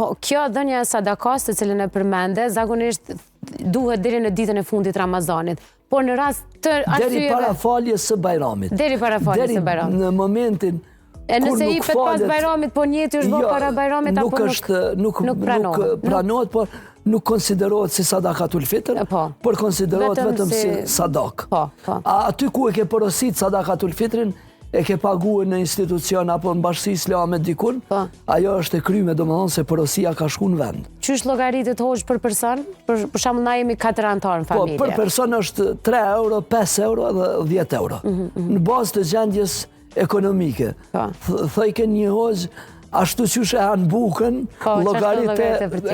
Po, kjo dhënia e sadakas të cilën e përmende, zakonisht duhet deri në ditën e fundit Ramazanit. Por në rast të arsyeve... Deri para faljes së Bajramit. Deri para faljes së Bajramit. Deri në momentin nëse i fet pas Bajramit, po njëti është bërë para Bajramit, apo nuk pranohet? Nuk pranohet, por nuk konsiderohet si sadakatul fitr, por konsiderohet vetëm si sadak. Aty ku e ke porosit sadakatul fitrin, e ke paguar në institucion apo në bashkësi islame dikun, ajo është e kryme, domethënë se porosia ka shku në vend. Qysh llogaritet hoxh për person? Për shembull na jemi 4 anëtar në familje. Po, për person është 3 euro, 5 euro dhe 10 euro. Në bazë të gjendjes ekonomike. Thojke një hoxh, ashtu qysh e hanë bukën, llogarit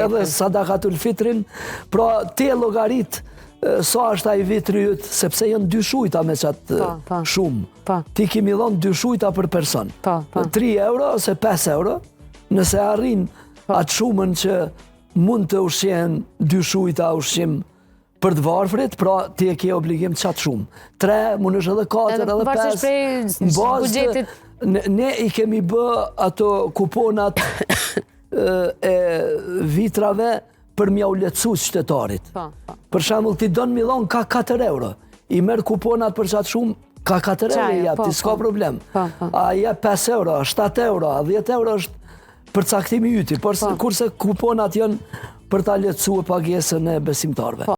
edhe sadakatul fitrin, pra te llogarit sa është ai vitri yt, sepse janë 2 shujta me qatë shumë. Ti kimi dhonë 2 shujta për person. 3 euro ose 5 euro, nëse arrin atë shumën që mund të ushqen 2 shujta ushqim për të varfrit, pra ti e ke obligim qatë shumë. 3, mund është edhe 4, edhe 5. Ne i kemi bë ato kuponat e vitrave për mja u lecu qytetarit. Për shembull, ti don mi dhon ka 4 euro. I merr kuponat për qatë shumë, ka 4 euro i jap, ti s'ka problem. A jep 5 euro, 7 euro, 10 euro është për caktimi yti, kurse kuponat janë për ta lecuar pagesën e besimtarve.